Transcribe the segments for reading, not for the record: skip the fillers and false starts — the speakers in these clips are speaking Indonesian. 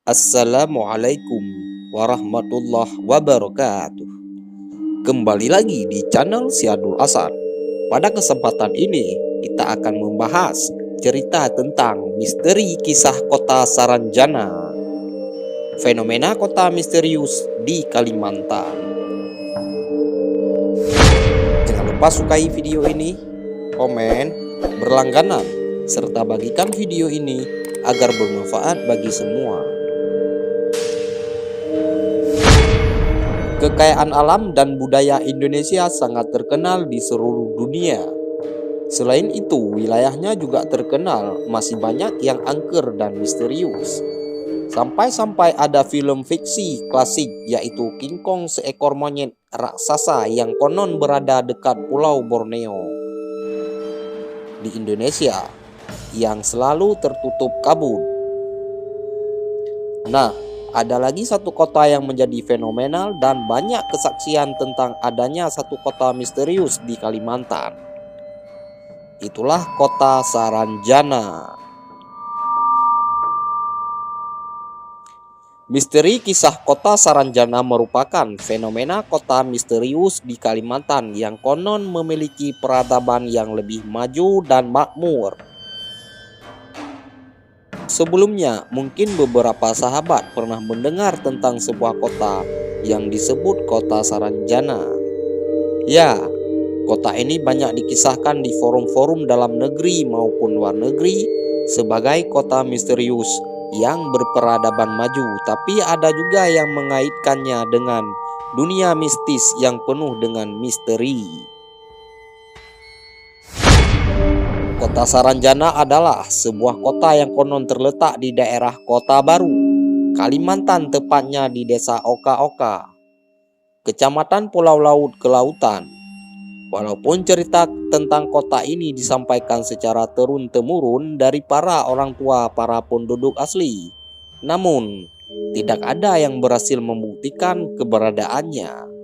Assalamualaikum warahmatullahi wabarakatuh. Kembali lagi di channel Syadul Hasan. Pada kesempatan ini kita akan membahas cerita tentang misteri kisah kota Saranjana. Fenomena kota misterius di Kalimantan. Jangan lupa sukai video ini, komen, berlangganan, serta bagikan video ini agar bermanfaat bagi semua. Kekayaan alam dan budaya Indonesia sangat terkenal di seluruh dunia. Selain itu, wilayahnya juga terkenal masih banyak yang angker dan misterius. Sampai-sampai ada film fiksi klasik yaitu King Kong, seekor monyet raksasa yang konon berada dekat Pulau Borneo di Indonesia yang selalu tertutup kabut. Nah, ada lagi satu kota yang menjadi fenomenal dan banyak kesaksian tentang adanya satu kota misterius di Kalimantan. Itulah kota Saranjana. Misteri kisah kota Saranjana merupakan fenomena kota misterius di Kalimantan yang konon memiliki peradaban yang lebih maju dan makmur. Sebelumnya, mungkin beberapa sahabat pernah mendengar tentang sebuah kota yang disebut kota Saranjana. Ya, kota ini banyak dikisahkan di forum-forum dalam negeri maupun luar negeri sebagai kota misterius yang berperadaban maju, tapi ada juga yang mengaitkannya dengan dunia mistis yang penuh dengan misteri. Kota Saranjana adalah sebuah kota yang konon terletak di daerah Kota Baru, Kalimantan, tepatnya di Desa Oka-Oka, Kecamatan Pulau Laut Kelautan. Walaupun cerita tentang kota ini disampaikan secara turun-temurun dari para orang tua para penduduk asli, namun tidak ada yang berhasil membuktikan keberadaannya.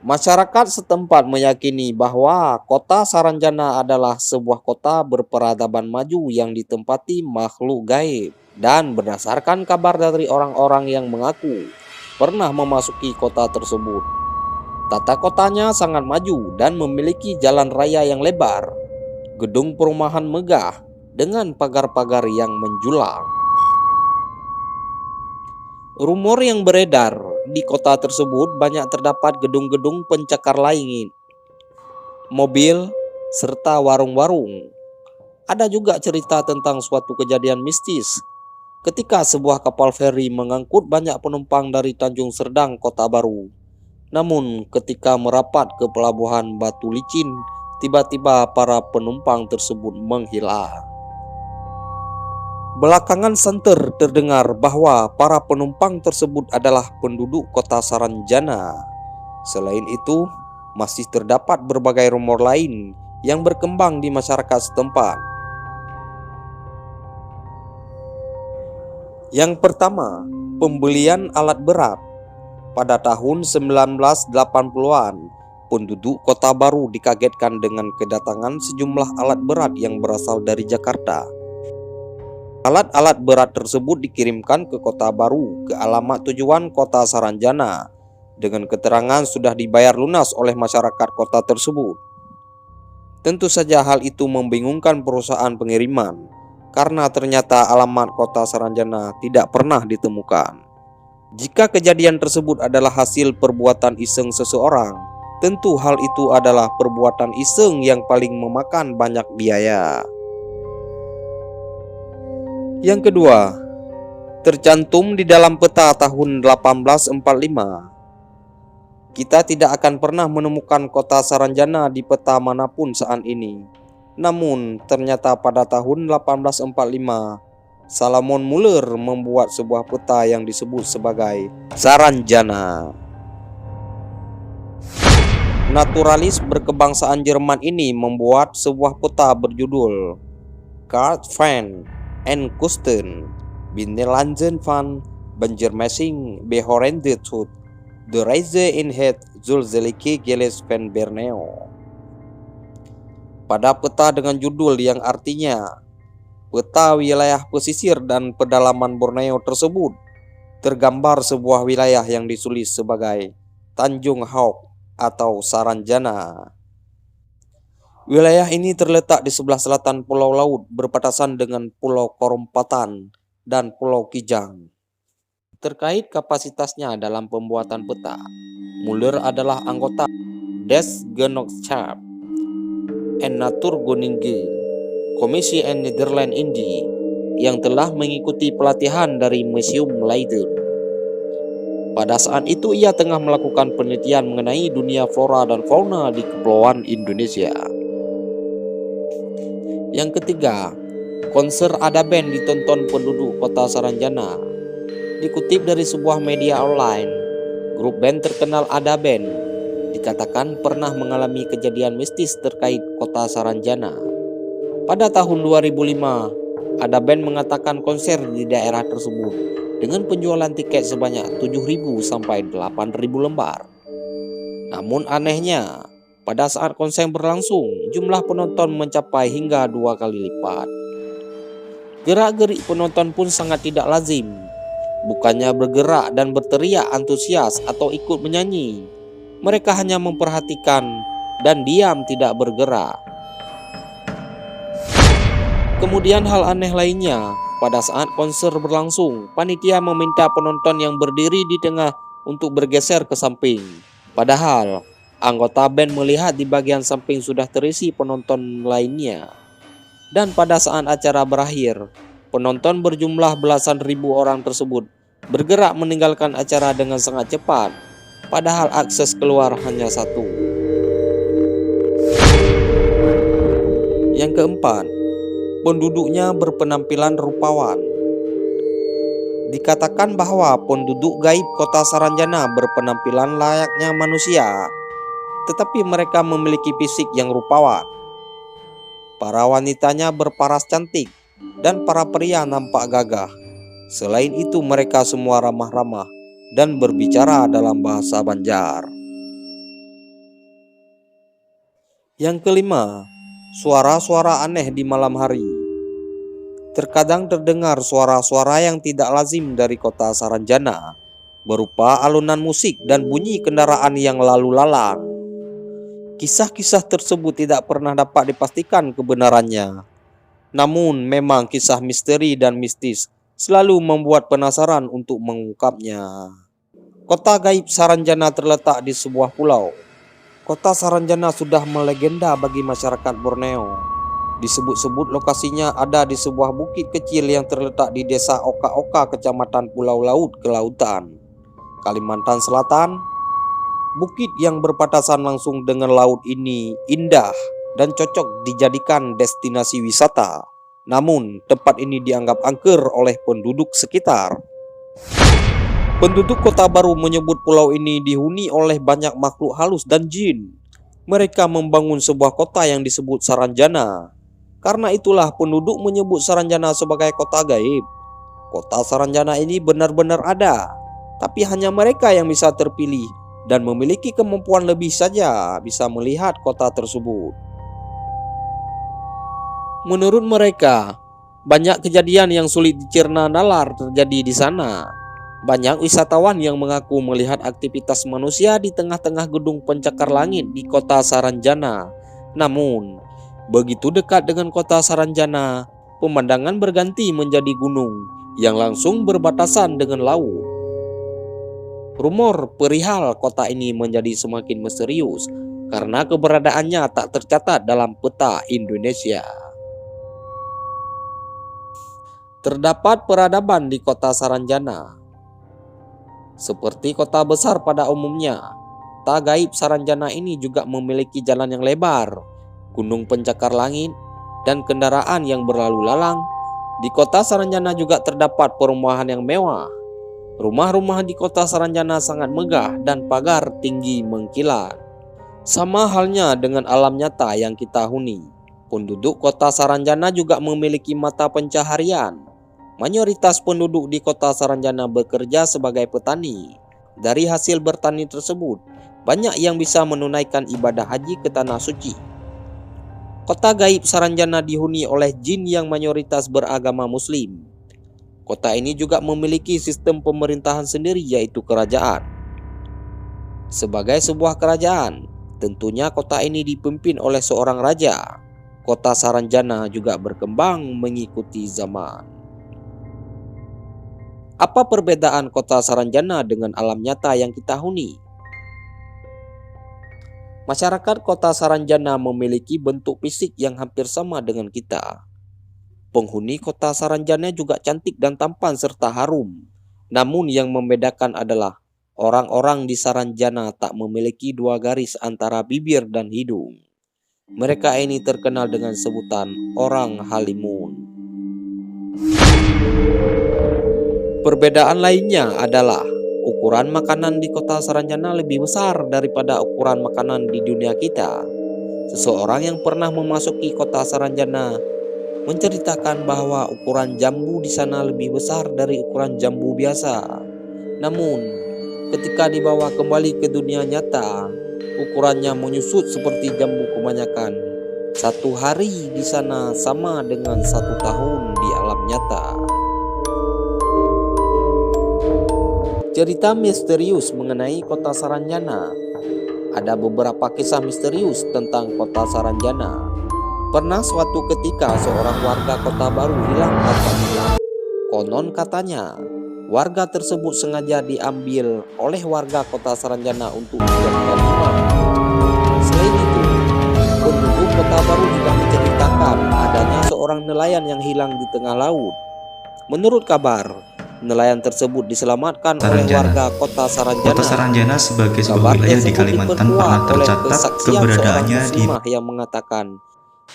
Masyarakat setempat meyakini bahwa kota Saranjana adalah sebuah kota berperadaban maju yang ditempati makhluk gaib. Dan berdasarkan kabar dari orang-orang yang mengaku pernah memasuki kota tersebut, tata kotanya sangat maju dan memiliki jalan raya yang lebar, gedung perumahan megah dengan pagar-pagar yang menjulang. Rumor yang beredar di kota tersebut banyak terdapat gedung-gedung pencakar langit, mobil, serta warung-warung. Ada juga cerita tentang suatu kejadian mistis ketika sebuah kapal feri mengangkut banyak penumpang dari Tanjung Serdang, Kota Baru. Namun ketika merapat ke pelabuhan Batu Licin, tiba-tiba para penumpang tersebut menghilang. Belakangan santer terdengar bahwa para penumpang tersebut adalah penduduk kota Saranjana. Selain itu, masih terdapat berbagai rumor lain yang berkembang di masyarakat setempat. Yang pertama, pembelian alat berat. Pada tahun 1980-an, penduduk Kota Baru dikagetkan dengan kedatangan sejumlah alat berat yang berasal dari Jakarta. Alat-alat berat tersebut dikirimkan ke Kota Baru ke alamat tujuan Kota Saranjana dengan keterangan sudah dibayar lunas oleh masyarakat kota tersebut. Tentu saja hal itu membingungkan perusahaan pengiriman karena ternyata alamat Kota Saranjana tidak pernah ditemukan. Jika kejadian tersebut adalah hasil perbuatan iseng seseorang, tentu hal itu adalah perbuatan iseng yang paling memakan banyak biaya. Yang kedua, tercantum di dalam peta tahun 1845. Kita tidak akan pernah menemukan kota Saranjana di peta manapun saat ini. Namun, ternyata pada tahun 1845, Salomon Muller membuat sebuah peta yang disebut sebagai Saranjana. Naturalis berkebangsaan Jerman ini membuat sebuah peta berjudul Kaart van Enkusten Binnenlanden van Banjarmasin Behorende tot de Reise in het Zulzelijke Geles van Borneo. Pada peta dengan judul yang artinya Peta wilayah pesisir dan pedalaman Borneo tersebut tergambar sebuah wilayah yang ditulis sebagai Tanjung Hawk atau Saranjana. Wilayah ini terletak di sebelah selatan Pulau Laut berbatasan dengan Pulau Korompatan dan Pulau Kijang. Terkait kapasitasnya dalam pembuatan peta, Muller adalah anggota Des Genootschap en Natuurkundige Komisi en Nederland Indie yang telah mengikuti pelatihan dari Museum Leiden. Pada saat itu ia tengah melakukan penelitian mengenai dunia flora dan fauna di Kepulauan Indonesia. Yang ketiga, konser Adaben ditonton penduduk kota Saranjana. Dikutip dari sebuah media online, grup band terkenal Adaben dikatakan pernah mengalami kejadian mistis terkait kota Saranjana. Pada tahun 2005, Adaben mengatakan konser di daerah tersebut dengan penjualan tiket sebanyak 7.000 sampai 8.000 lembar. Namun anehnya, pada saat konser berlangsung, jumlah penonton mencapai hingga 2 kali lipat. Gerak-gerik penonton pun sangat tidak lazim. Bukannya bergerak dan berteriak antusias atau ikut menyanyi, mereka hanya memperhatikan dan diam tidak bergerak. Kemudian hal aneh lainnya, pada saat konser berlangsung, panitia meminta penonton yang berdiri di tengah untuk bergeser ke samping. Padahal, anggota band melihat di bagian samping sudah terisi penonton lainnya. Dan pada saat acara berakhir, penonton berjumlah belasan ribu orang tersebut bergerak meninggalkan acara dengan sangat cepat, padahal akses keluar hanya satu. Yang keempat, penduduknya berpenampilan rupawan. Dikatakan bahwa penduduk gaib kota Saranjana berpenampilan layaknya manusia, tetapi mereka memiliki fisik yang rupawan. Para wanitanya berparas cantik dan para pria nampak gagah. Selain itu mereka semua ramah-ramah dan berbicara dalam bahasa Banjar. Yang kelima, suara-suara aneh di malam hari. Terkadang terdengar suara-suara yang tidak lazim dari kota Saranjana, berupa alunan musik dan bunyi kendaraan yang lalu lalang. Kisah-kisah tersebut tidak pernah dapat dipastikan kebenarannya. Namun memang kisah misteri dan mistis selalu membuat penasaran untuk mengungkapnya. Kota gaib Saranjana terletak di sebuah pulau. Kota Saranjana sudah melegenda bagi masyarakat Borneo. Disebut-sebut lokasinya ada di sebuah bukit kecil yang terletak di desa Oka-Oka, kecamatan Pulau Laut, Kelautan, Kalimantan Selatan. Bukit yang berbatasan langsung dengan laut ini indah dan cocok dijadikan destinasi wisata. Namun, tempat ini dianggap angker oleh penduduk sekitar. Penduduk Kota Baru menyebut pulau ini dihuni oleh banyak makhluk halus dan jin. Mereka membangun sebuah kota yang disebut Saranjana. Karena itulah penduduk menyebut Saranjana sebagai kota gaib. Kota Saranjana ini benar-benar ada, tapi hanya mereka yang bisa terpilih dan memiliki kemampuan lebih saja bisa melihat kota tersebut. Menurut mereka, banyak kejadian yang sulit dicerna nalar terjadi di sana. Banyak wisatawan yang mengaku melihat aktivitas manusia di tengah-tengah gedung pencakar langit di kota Saranjana. Namun, begitu dekat dengan kota Saranjana, pemandangan berganti menjadi gunung yang langsung berbatasan dengan laut. Rumor perihal kota ini menjadi semakin misterius karena keberadaannya tak tercatat dalam peta Indonesia. Terdapat peradaban di kota Saranjana. Seperti kota besar pada umumnya, kota gaib Saranjana ini juga memiliki jalan yang lebar, gunung pencakar langit, dan kendaraan yang berlalu lalang. Di kota Saranjana juga terdapat perumahan yang mewah. Rumah-rumah di kota Saranjana sangat megah dan pagar tinggi mengkilat. Sama halnya dengan alam nyata yang kita huni, penduduk kota Saranjana juga memiliki mata pencaharian. Mayoritas penduduk di kota Saranjana bekerja sebagai petani. Dari hasil bertani tersebut, banyak yang bisa menunaikan ibadah haji ke Tanah Suci. Kota gaib Saranjana dihuni oleh jin yang mayoritas beragama Muslim. Kota ini juga memiliki sistem pemerintahan sendiri, yaitu kerajaan. Sebagai sebuah kerajaan, tentunya kota ini dipimpin oleh seorang raja. Kota Saranjana juga berkembang mengikuti zaman. Apa perbedaan kota Saranjana dengan alam nyata yang kita huni? Masyarakat kota Saranjana memiliki bentuk fisik yang hampir sama dengan kita. Penghuni kota Saranjana juga cantik dan tampan serta harum. Namun yang membedakan adalah orang-orang di Saranjana tak memiliki dua garis antara bibir dan hidung. Mereka ini terkenal dengan sebutan orang Halimun. Perbedaan lainnya adalah ukuran makanan di kota Saranjana lebih besar daripada ukuran makanan di dunia kita. Seseorang yang pernah memasuki kota Saranjana menceritakan bahwa ukuran jambu di sana lebih besar dari ukuran jambu biasa. Namun, ketika dibawa kembali ke dunia nyata, ukurannya menyusut seperti jambu kebanyakan. Satu hari di sana sama dengan 1 tahun di alam nyata. Cerita misterius mengenai kota Saranjana. Ada beberapa kisah misterius tentang kota Saranjana. Pernah suatu ketika seorang warga kota baru hilang tanpa jejak. Konon katanya, warga tersebut sengaja diambil oleh warga kota Saranjana untuk dijadikan imam. Selain itu, penduduk kota baru juga menceritakan adanya seorang nelayan yang hilang di tengah laut. Menurut kabar, nelayan tersebut diselamatkan oleh warga kota Saranjana. Kota Saranjana sebagai sebuah wilayah di Kalimantan pernah tercatat keberadaannya di yang mengatakan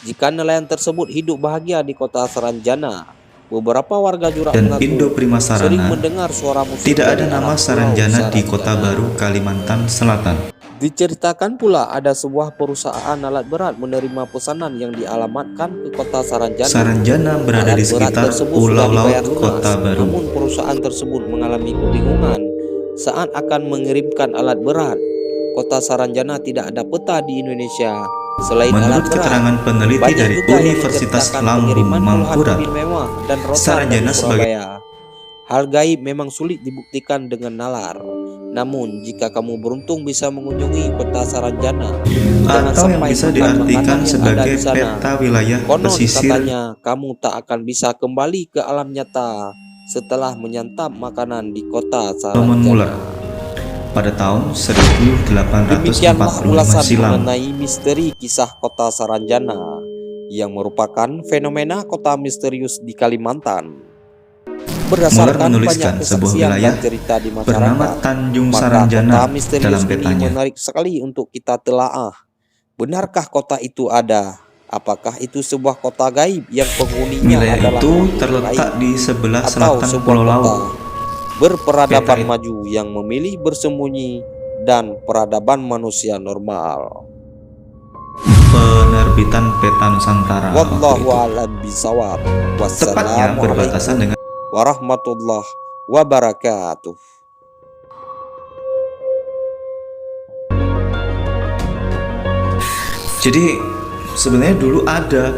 jika nelayan tersebut hidup bahagia di kota Saranjana. Beberapa warga juga dan mengaku Indo Primasarana. sering mendengar suara musik. Tidak ada nama Saranjana di Kota Baru, Kalimantan Selatan. Diceritakan pula ada sebuah perusahaan alat berat menerima pesanan yang dialamatkan ke kota Saranjana. Saranjana berada di sekitar Pulau Laut Kota Baru. Namun perusahaan tersebut mengalami kebingungan saat akan mengirimkan alat berat. Kota Saranjana tidak ada peta di Indonesia. Selain menurut keterangan peneliti dari Universitas Lambung Mangkurat, Saranjana sebagai hal gaib memang sulit dibuktikan dengan nalar. Namun jika kamu beruntung bisa mengunjungi kota Saranjana atau yang bisa diartikan sebagai peta wilayah pesisir, katanya kamu tak akan bisa kembali ke alam nyata setelah menyantap makanan di kota Saranjana. Pada tahun 1845 Demikianlah ulasan silam mengenai misteri kisah kota Saranjana yang merupakan fenomena kota misterius di Kalimantan. Berdasarkan menuliskan banyak sebuah kesaksian wilayah dan cerita di bernama masyarakat, Tanjung maka Saranjana kota misterius dalam ini petanya. menarik sekali untuk kita telaah. Benarkah kota itu ada? Apakah itu sebuah kota gaib yang penghuninya Wilayah adalah itu orang terletak gaib? di sebelah Atau selatan sebuah Pulau kota Laut. berperadaban Peta maju yang memilih bersembunyi dan peradaban manusia normal. Penerbitan Peta Nusantara Wallahu a'lam bishawab. tepatnya berbatasan dengan warahmatullahi wabarakatuh. Jadi sebenarnya dulu ada